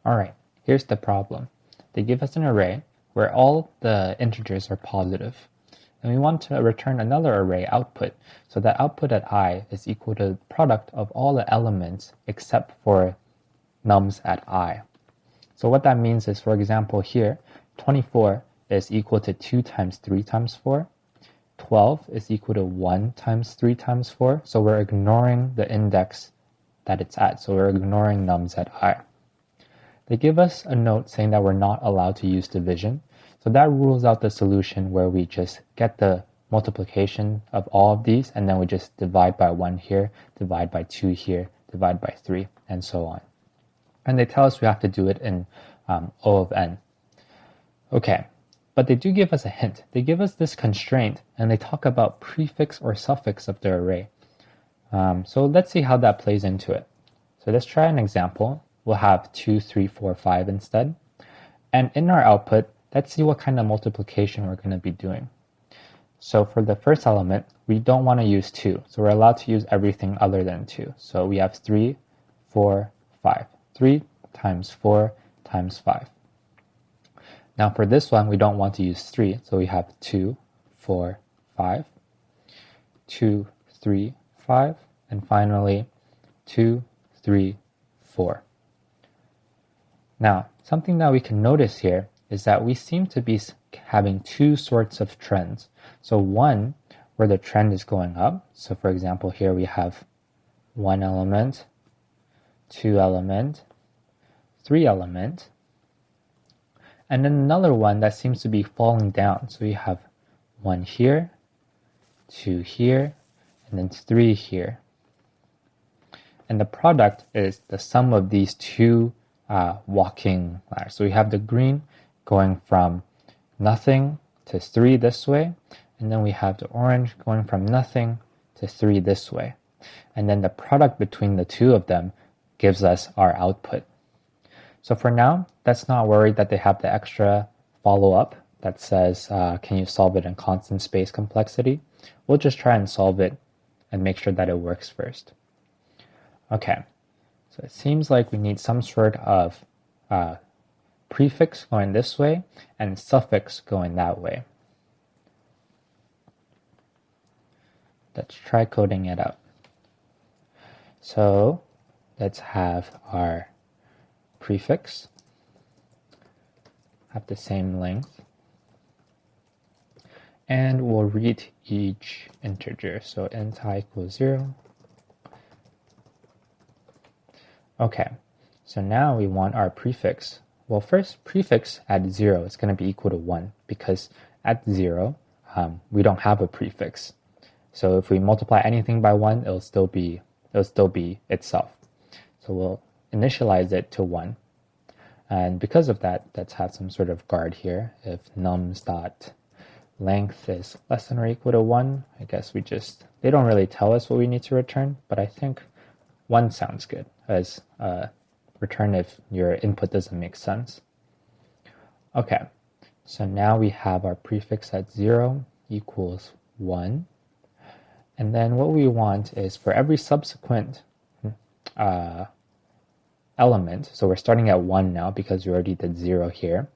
Alright, here's the problem. They give us an array where all the integers are positive, and we want to return another array output, so that output at I is equal to the product of all the elements except for nums at I. So what that means is, for example here, 24 is equal to 2 times 3 times 4. 12 is equal to 1 times 3 times 4. So we're ignoring the index that it's at. So we're ignoring nums at I. They give us a note saying that we're not allowed to use division. So that rules out the solution where we just get the multiplication of all of these, and then we just divide by 1 here, divide by 2 here, divide by 3, and so on. And they tell us we have to do it in O of n. Okay, but they do give us a hint. They give us this constraint, and they talk about prefix or suffix of the array. So let's see how that plays into it. So let's try an example. We'll have 2, 3, 4, 5 instead. And in our output, let's see what kind of multiplication we're going to be doing. So for the first element, we don't want to use 2. So we're allowed to use everything other than 2. So we have 3, 4, 5. 3 times 4 times 5. Now for this one, we don't want to use 3. So we have 2, 4, 5. 2, 3, 5. And finally, 2, 3, 4. Now, something that we can notice here is that we seem to be having two sorts of trends. So one, where the trend is going up. So for example, here we have 1 element, 2 element, 3 element, and then another one that seems to be falling down. So we have 1 here, 2 here, and then 3 here. And the product is the sum of these two walking ladders. So we have the green going from nothing to 3 this way, and then we have the orange going from nothing to 3 this way. And then the product between the two of them gives us our output. So for now, let's not worry that they have the extra follow-up that says, can you solve it in constant space complexity? We'll just try and solve it and make sure that it works first. Okay, so it seems like we need some sort of prefix going this way and suffix going that way. Let's try coding it out. So let's have our prefix have the same length, and we'll read each integer. So int I equals 0. Okay, so now we want our prefix. Well, first, prefix at 0 is going to be equal to 1, because at 0, we don't have a prefix. So if we multiply anything by 1, it'll still be itself. So we'll initialize it to 1. And because of that, let's have some sort of guard here. If nums.length is less than or equal to 1, I guess they don't really tell us what we need to return, but I think 1 sounds good as return if your input doesn't make sense. Okay, so now we have our prefix at 0 equals 1. And then what we want is for every subsequent element, so we're starting at 1 now because we already did 0 here,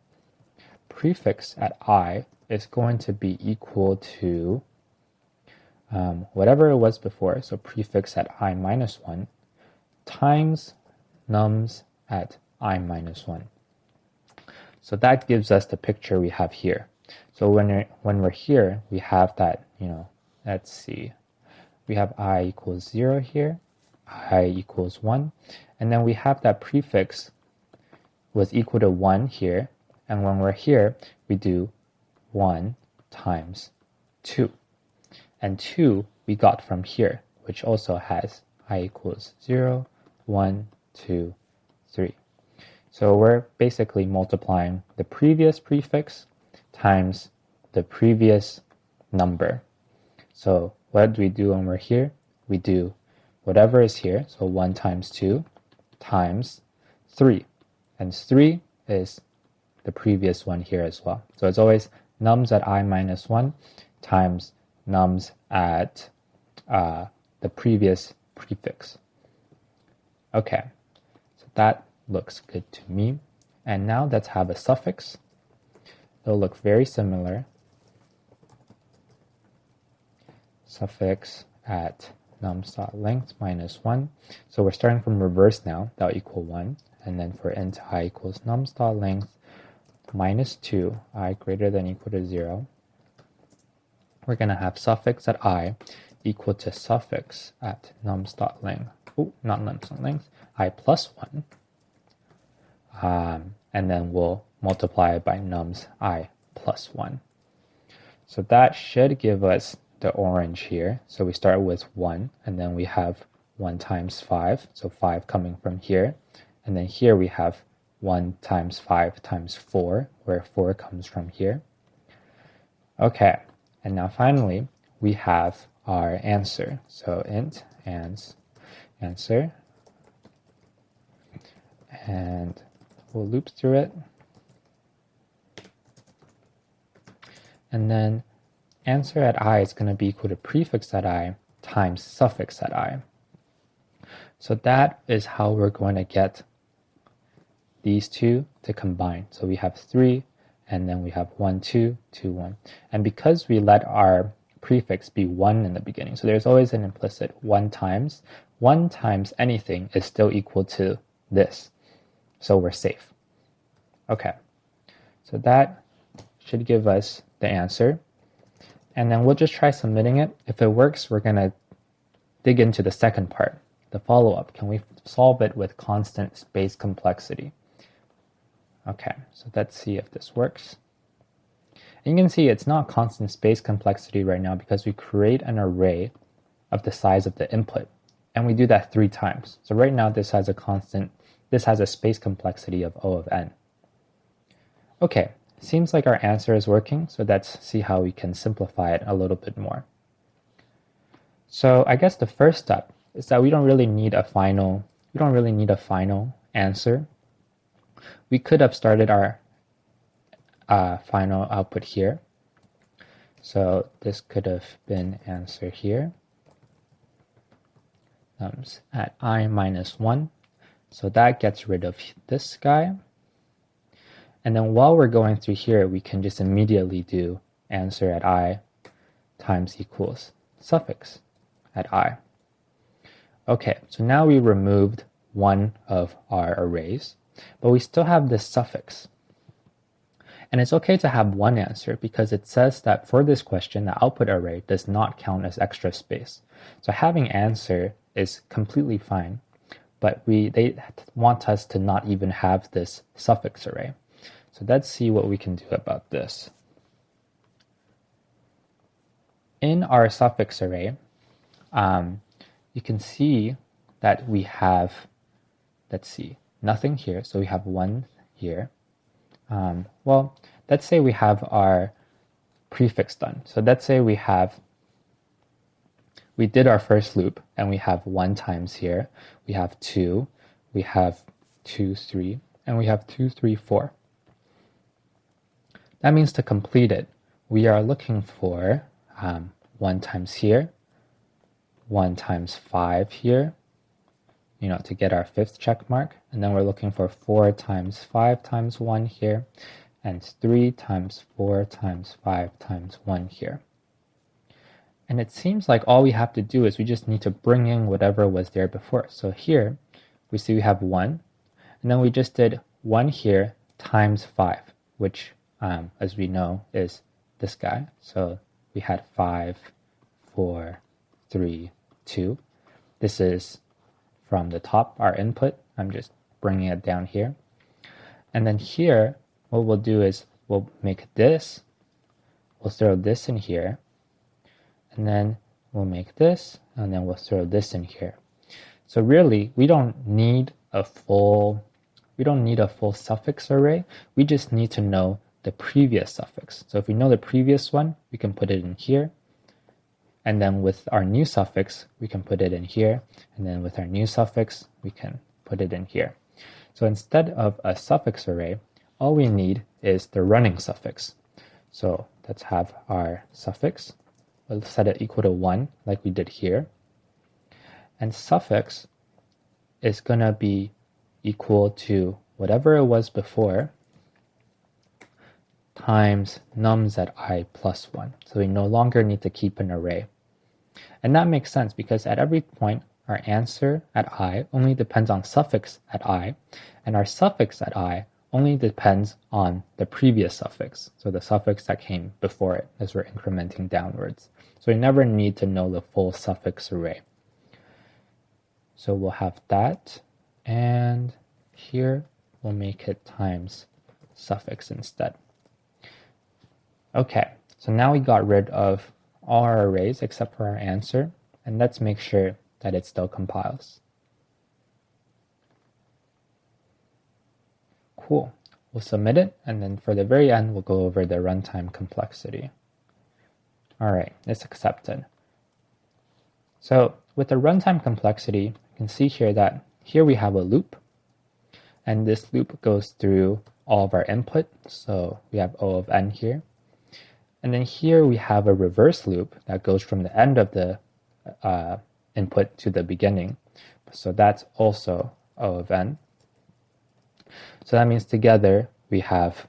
prefix at I is going to be equal to whatever it was before, so prefix at I minus 1 times nums at I minus 1. So that gives us the picture we have here. So when we're here, we have that, let's see, we have I equals 0 here, I equals 1, and then we have that prefix was equal to 1 here, and when we're here, we do 1 times 2. And 2 we got from here, which also has I equals 0, 1, 2, 3. So we're basically multiplying the previous prefix times the previous number. So what do we do when we're here? We do whatever is here, so 1 times 2 times 3. And 3 is the previous one here as well. So it's always nums at I minus 1 times nums at the previous prefix. Okay, so that looks good to me. And now let's have a suffix. It'll look very similar. Suffix at nums.length minus 1. So we're starting from reverse now. That'll equal 1. And then for int I equals nums.length minus 2, I greater than equal to 0. We're going to have suffix at I equal to suffix at nums.length. Oh, not nums.length. I plus 1. And then we'll multiply it by nums I plus 1. So that should give us the orange here. So we start with 1, and then we have 1 times 5, so 5 coming from here. And then here we have 1 times 5 times 4, where 4 comes from here. Okay, and now finally, we have our answer. So int answer, and we'll loop through it. And then answer at I is going to be equal to prefix at I times suffix at I. So that is how we're going to get these two to combine. So we have 3, and then we have 1, 2, 2, 1. And because we let our prefix be 1 in the beginning, so there's always an implicit 1 times anything is still equal to this. So we're safe. Okay, so that should give us the answer. And then we'll just try submitting it. If it works, we're going to dig into the second part, the follow-up. Can we solve it with constant space complexity? Okay, so let's see if this works. And you can see it's not constant space complexity right now because we create an array of the size of the input. And we do that 3 times. So right now this has a space complexity of O of n. Okay, seems like our answer is working, so let's see how we can simplify it a little bit more. So I guess the first step is that we don't really need a final answer. We could have started our final output here. So this could have been answer here. At I minus 1. So that gets rid of this guy. And then while we're going through here, we can just immediately do answer at I times equals suffix at I. Okay, so now we removed one of our arrays, but we still have this suffix. And it's okay to have one answer because it says that for this question, the output array does not count as extra space. So having answer is completely fine, but they want us to not even have this suffix array. So let's see what we can do about this. In our suffix array, you can see that we have, let's see, nothing here. So we have 1 here. Well, let's say we have our prefix done. So let's say we did our first loop and we have 1 times here. We have 2, we have 2, 3, and we have 2, 3, 4. That means to complete it, we are looking for 1 times here, 1 times 5 here, to get our 5th check mark. And then we're looking for 4 times 5 times 1 here, and 3 times 4 times 5 times 1 here. And it seems like all we have to do is we just need to bring in whatever was there before. So here, we see we have 1, and then we just did 1 here times 5, which as we know, is this guy. So we had 5, 4, 3, 2. This is from the top, our input. I'm just bringing it down here. And then here, what we'll do is we'll make this. We'll throw this in here. And then we'll make this, and then we'll throw this in here. So really, we don't need a full suffix array. We just need to know the previous suffix. So if we know the previous one, we can put it in here. And then with our new suffix, we can put it in here. And then with our new suffix, we can put it in here. So instead of a suffix array, all we need is the running suffix. So let's have our suffix. We'll set it equal to 1 like we did here. And suffix is going to be equal to whatever it was before times nums at I plus 1. So we no longer need to keep an array. And that makes sense because at every point, our answer at I only depends on suffix at I, and our suffix at I only depends on the previous suffix, so the suffix that came before it as we're incrementing downwards. So we never need to know the full suffix array. So we'll have that, and here we'll make it times suffix instead. Okay, so now we got rid of all our arrays except for our answer, and let's make sure that it still compiles. Cool. We'll submit it, and then for the very end, we'll go over the runtime complexity. All right, it's accepted. So with the runtime complexity, you can see here that here we have a loop, and this loop goes through all of our input. So we have O of n here. And then here we have a reverse loop that goes from the end of the input to the beginning. So that's also O of n. So that means together we have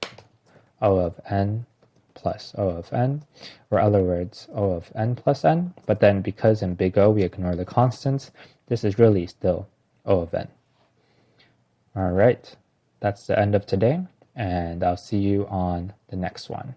O of n plus O of n, or in other words, O of n plus n. But then because in big O we ignore the constants, this is really still O of n. All right, that's the end of today, and I'll see you on the next one.